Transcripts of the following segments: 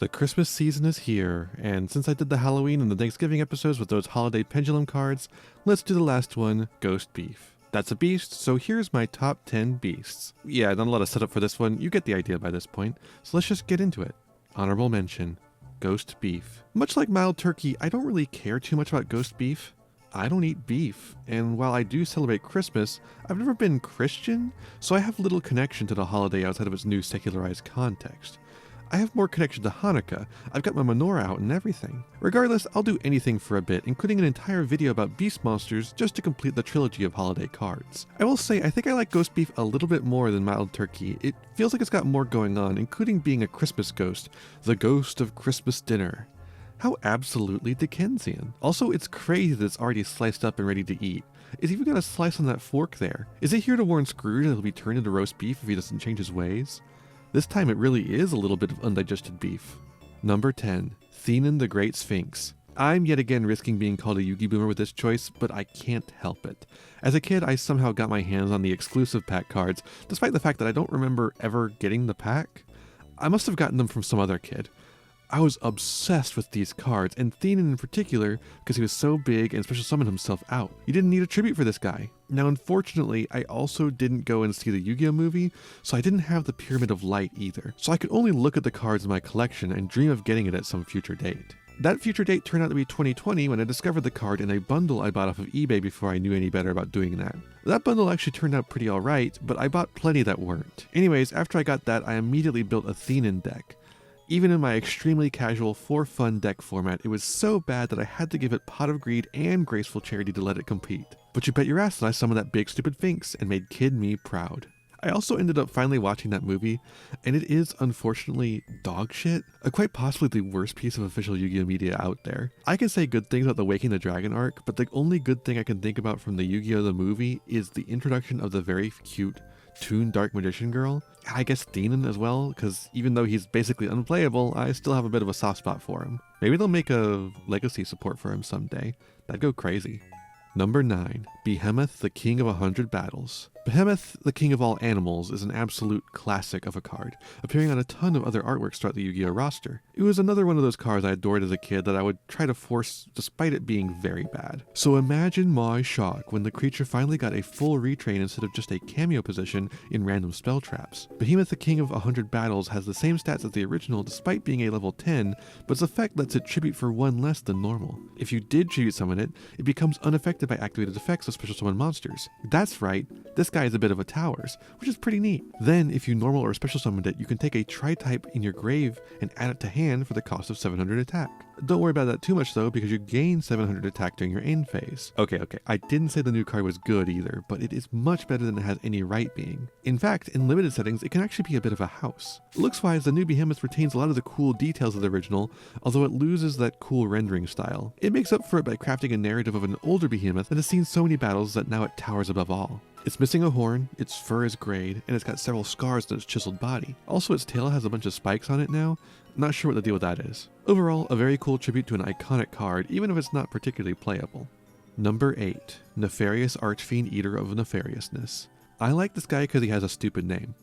The Christmas season is here, and since I did the Halloween and the Thanksgiving episodes with those holiday pendulum cards, let's do the last one, Ghost Beef. That's a beast, so here's my top 10 beasts. Yeah, not a lot of setup for this one, you get the idea by this point, so let's just get into it. Honorable mention, Ghost Beef. Much like mild turkey, I don't really care too much about ghost beef. I don't eat beef, and while I do celebrate Christmas, I've never been Christian, so I have little connection to the holiday outside of its new secularized context. I have more connection to Hanukkah. I've got my menorah out and everything. Regardless, I'll do anything for a bit, including an entire video about beast monsters just to complete the trilogy of holiday cards. I will say, I think I like ghost beef a little bit more than mild turkey. It feels like it's got more going on, including being a Christmas ghost, the ghost of Christmas dinner. How absolutely Dickensian. Also, it's crazy that it's already sliced up and ready to eat. It's even got a slice on that fork there. Is it here to warn Scrooge that he'll be turned into roast beef if he doesn't change his ways? This time it really is a little bit of undigested beef. Number 10. Thenan the Great Sphinx. I'm yet again risking being called a Yugi boomer with this choice, but I can't help it. As a kid, I somehow got my hands on the exclusive pack cards, despite the fact that I don't remember ever getting the pack. I must have gotten them from some other kid. I was obsessed with these cards, and Thenan in particular, because he was so big and special summoned himself out. You didn't need a tribute for this guy. Now unfortunately, I also didn't go and see the Yu-Gi-Oh movie, so I didn't have the Pyramid of Light either. So I could only look at the cards in my collection and dream of getting it at some future date. That future date turned out to be 2020 when I discovered the card in a bundle I bought off of eBay before I knew any better about doing that. That bundle actually turned out pretty alright, but I bought plenty that weren't. Anyways, after I got that, I immediately built a Thenan deck. Even in my extremely casual for fun deck format, it was so bad that I had to give it Pot of Greed and Graceful Charity to let it compete. But you bet your ass that I summoned that big stupid Sphinx and made Kid Me proud. I also ended up finally watching that movie, and it is unfortunately dog shit, quite possibly the worst piece of official Yu-Gi-Oh media out there. I can say good things about the Waking the Dragon arc, but the only good thing I can think about from the Yu-Gi-Oh the movie is the introduction of the very cute Toon Dark Magician girl. I guess Thenan as well, because even though he's basically unplayable, I still have a bit of a soft spot for him. Maybe they'll make a legacy support for him someday. That'd go crazy. Number 9. Behemoth, the King of 100 Battles. Behemoth, the King of All Animals, is an absolute classic of a card, appearing on a ton of other artworks throughout the Yu-Gi-Oh roster. It was another one of those cards I adored as a kid that I would try to force despite it being very bad. So imagine my shock when the creature finally got a full retrain instead of just a cameo position in random spell traps. Behemoth, the King of 100 Battles has the same stats as the original despite being a level 10, but its effect lets it tribute for 1 less than normal. If you did tribute summon it, it becomes unaffected by activated effects of special summon monsters. That's right, this guy is a bit of a towers, which is pretty neat. Then, if you normal or special summoned it, you can take a tri-type in your grave and add it to hand for the cost of 700 attack. Don't worry about that too much though, because you gain 700 attack during your end phase. Okay, I didn't say the new card was good either, but it is much better than it has any right being. In fact, in limited settings, it can actually be a bit of a house. Looks-wise, the new Behemoth retains a lot of the cool details of the original, although it loses that cool rendering style. It makes up for it by crafting a narrative of an older Behemoth that has seen so many battles that now it towers above all. It's missing a horn, its fur is grayed, and it's got several scars on its chiseled body. Also, its tail has a bunch of spikes on it now. Not sure what the deal with that is. Overall, a very cool tribute to an iconic card, even if it's not particularly playable. Number 8. Nefarious Archfiend, Eater of Nefariousness. I like this guy because he has a stupid name.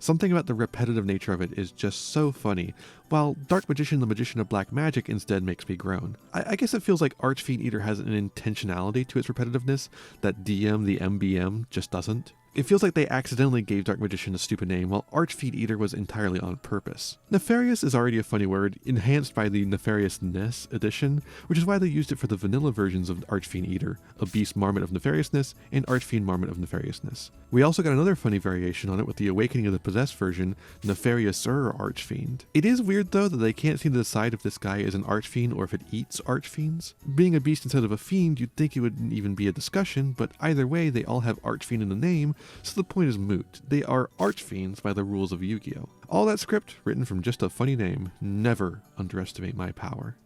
Something about the repetitive nature of it is just so funny, while Dark Magician, the Magician of Black Magic instead makes me groan. I guess it feels like Archfiend Eater has an intentionality to its repetitiveness that DM the MBM just doesn't. It feels like they accidentally gave Dark Magician a stupid name, while Archfiend Eater was entirely on purpose. Nefarious is already a funny word, enhanced by the Nefariousness edition, which is why they used it for the vanilla versions of Archfiend Eater, a Beast Marmot of Nefariousness and Archfiend Marmot of Nefariousness. We also got another funny variation on it with the Awakening of the Possessed version, Nefariouser Archfiend. It is weird though that they can't seem to decide if this guy is an Archfiend or if it eats Archfiends. Being a beast instead of a fiend, you'd think it wouldn't even be a discussion, but either way they all have Archfiend in the name, so the point is moot. They are Archfiends by the rules of Yu-Gi-Oh! All that script, written from just a funny name. Never underestimate my power.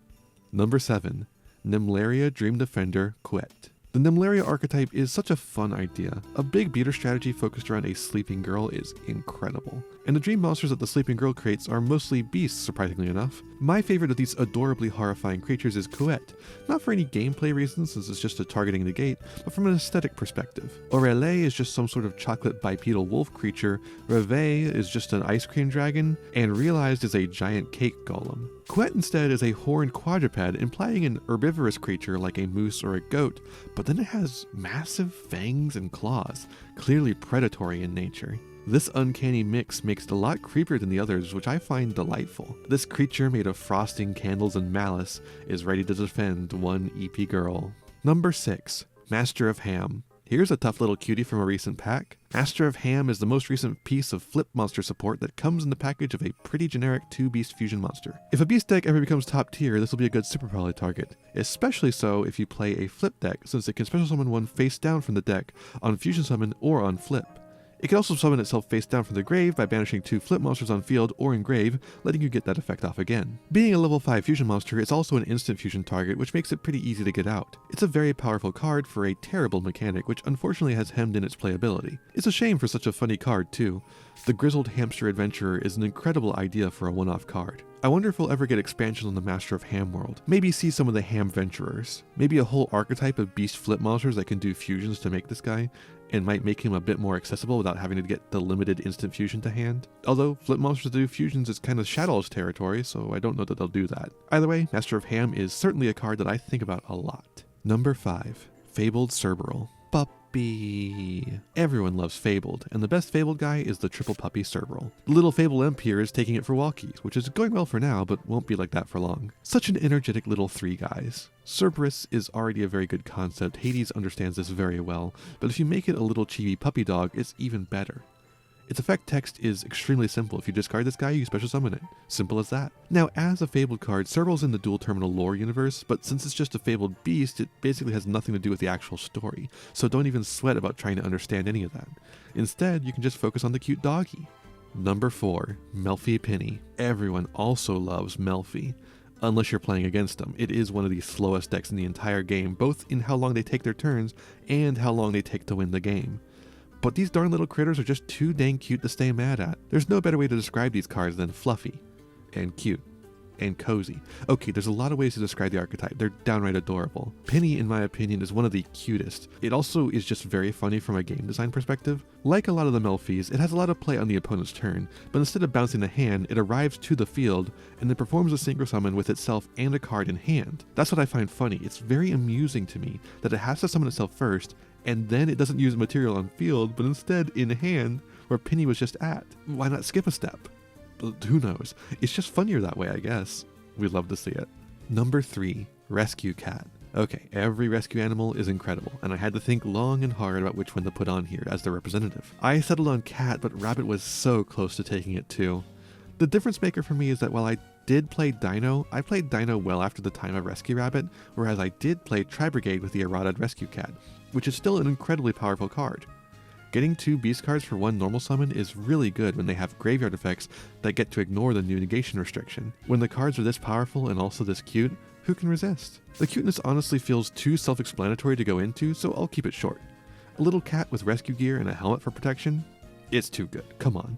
Number 7. Nimlaria Dream Defender Quet. The Nimlaria archetype is such a fun idea. A big beater strategy focused around a sleeping girl is incredible. And the dream monsters that the sleeping girl creates are mostly beasts, surprisingly enough. My favorite of these adorably horrifying creatures is Couette, not for any gameplay reasons since it's just a targeting negate, but from an aesthetic perspective. Aurelie is just some sort of chocolate bipedal wolf creature, Rêve is just an ice cream dragon, and Realized is a giant cake golem. Couette instead is a horned quadruped, implying an herbivorous creature like a moose or a goat, but then it has massive fangs and claws, clearly predatory in nature. This uncanny mix makes it a lot creepier than the others, which I find delightful. This creature made of frosting, candles, and malice is ready to defend one EP girl. Number 6. Master of Ham. Here's a tough little cutie from a recent pack. Master of Ham is the most recent piece of flip monster support that comes in the package of a pretty generic 2-beast fusion monster. If a beast deck ever becomes top tier, this will be a good super poly target, especially so if you play a flip deck, since it can special summon one face down from the deck on fusion summon or on flip. It can also summon itself face down from the grave by banishing 2 flip monsters on field or in grave, letting you get that effect off again. Being a level 5 fusion monster, it's also an instant fusion target, which makes it pretty easy to get out. It's a very powerful card for a terrible mechanic, which unfortunately has hemmed in its playability. It's a shame for such a funny card too. The Grizzled Hamster Adventurer is an incredible idea for a one-off card. I wonder if we'll ever get expansions on the Master of Ham world. Maybe see some of the Ham Venturers. Maybe a whole archetype of beast flip monsters that can do fusions to make this guy, and might make him a bit more accessible without having to get the limited instant fusion to hand. Although flip monsters that do fusions is kind of Shadow's territory, so I don't know that they'll do that. Either way, Master of Ham is certainly a card that I think about a lot. Number 5. Fabled Cerberus. Puppy. Everyone loves Fabled, and the best Fabled guy is the triple puppy Cerberus. The little Fabled imp here is taking it for walkies, which is going well for now, but won't be like that for long. Such an energetic little 3 guys. Cerberus is already a very good concept, Hades understands this very well, but if you make it a little chibi puppy dog, it's even better. Its effect text is extremely simple. If you discard this guy, you special summon it. Simple as that. Now, as a Fabled card, Cerberus in the dual terminal lore universe, but since it's just a Fabled beast, it basically has nothing to do with the actual story, so don't even sweat about trying to understand any of that. Instead, you can just focus on the cute doggy. Number 4. Melfi Penny. Everyone also loves Melfi, unless you're playing against them. It is one of the slowest decks in the entire game, both in how long they take their turns and how long they take to win the game. But these darn little critters are just too dang cute to stay mad at. There's no better way to describe these cards than fluffy, and cute, and cozy. Okay, there's a lot of ways to describe the archetype. They're downright adorable. Penny, in my opinion, is one of the cutest. It also is just very funny from a game design perspective. Like a lot of the Melfis, it has a lot of play on the opponent's turn, but instead of bouncing the hand, it arrives to the field, and then performs a synchro summon with itself and a card in hand. That's what I find funny. It's very amusing to me that it has to summon itself first, and then it doesn't use material on field, but instead in hand, where Penny was just at. Why not skip a step? But who knows? It's just funnier that way, I guess. We'd love to see it. Number 3. Rescue Cat. Okay, every rescue animal is incredible, and I had to think long and hard about which one to put on here as the representative. I settled on cat, but rabbit was so close to taking it too. The difference maker for me is that while I did play Dino, I played Dino well after the time of Rescue Rabbit, whereas I did play Tri-Brigade with the errata Rescue Cat, which is still an incredibly powerful card. Getting 2 beast cards for 1 normal summon is really good when they have graveyard effects that get to ignore the new negation restriction. When the cards are this powerful and also this cute, who can resist? The cuteness honestly feels too self-explanatory to go into, so I'll keep it short. A little cat with rescue gear and a helmet for protection? It's too good, come on.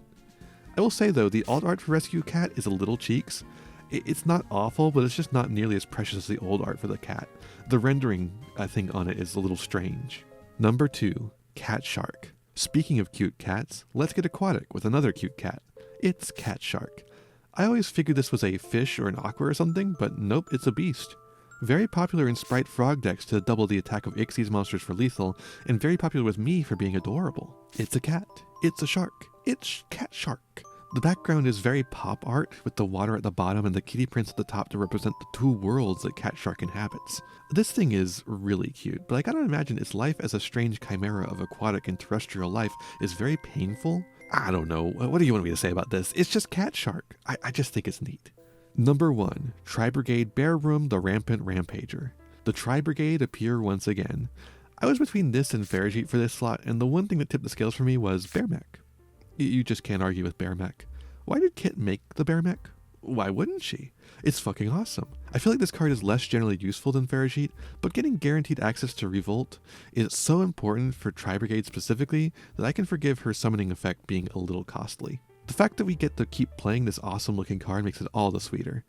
I will say though, the alt art for Rescue Cat is a little cheeks. It's not awful, but it's just not nearly as precious as the old art for the cat. The rendering, I think, on it is a little strange. Number 2. Cat Shark. Speaking of cute cats, let's get aquatic with another cute cat. It's Cat Shark. I always figured this was a fish or an aqua or something, but nope, it's a beast. Very popular in Sprite frog decks to double the attack of Ixie's monsters for lethal, and very popular with me for being adorable. It's a cat. It's a shark. It's Cat Shark. The background is very pop art, with the water at the bottom and the kitty prints at the top to represent the 2 worlds that Cat Shark inhabits. This thing is really cute, but I gotta imagine its life as a strange chimera of aquatic and terrestrial life is very painful. I don't know, what do you want me to say about this? It's just Cat Shark. I just think it's neat. Number 1. Tri-Brigade Bear Room the Rampant Rampager. The Tri-Brigade appear once again. I was between this and Ferrigite for this slot, and the one thing that tipped the scales for me was Bear Mech. You just can't argue with Bear Mech. Why did Kit make the Bear Mech? Why wouldn't she? It's fucking awesome. I feel like this card is less generally useful than Ferrigite, but getting guaranteed access to Revolt is so important for Tri-Brigade specifically that I can forgive her summoning effect being a little costly. The fact that we get to keep playing this awesome looking card makes it all the sweeter.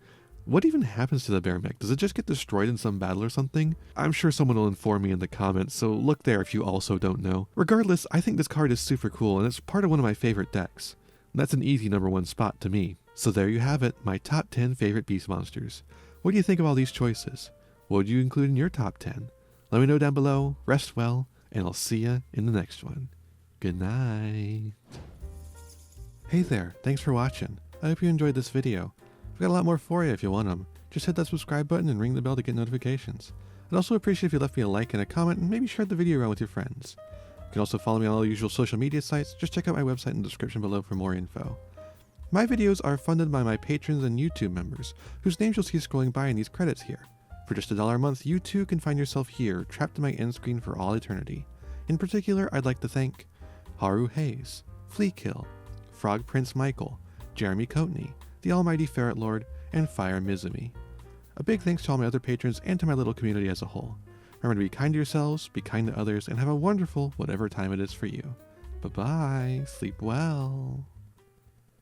What even happens to the bear mech? Does it just get destroyed in some battle or something? I'm sure someone will inform me in the comments, so look there if you also don't know. Regardless, I think this card is super cool and it's part of one of my favorite decks. And that's an easy #1 spot to me. So there you have it, my top 10 favorite beast monsters. What do you think of all these choices? What would you include in your top 10? Let me know down below, rest well, and I'll see ya in the next one. Good night. Hey there, thanks for watching. I hope you enjoyed this video. I've got a lot more for you if you want them. Just hit that subscribe button and ring the bell to get notifications. I'd also appreciate if you left me a like and a comment and maybe share the video around with your friends. You can also follow me on all the usual social media sites. Just check out my website in the description below for more info. My videos are funded by my patrons and YouTube members, whose names you'll see scrolling by in these credits here. For just $1 a month, you too can find yourself here, trapped in my end screen for all eternity. In particular, I'd like to thank Haru Hayes, Fleekill, Frog Prince Michael, Jeremy Coatney, the Almighty Ferret Lord, and Fire Mizumi. A big thanks to all my other patrons and to my little community as a whole. Remember to be kind to yourselves, be kind to others, and have a wonderful whatever time it is for you. Bye-bye, sleep well.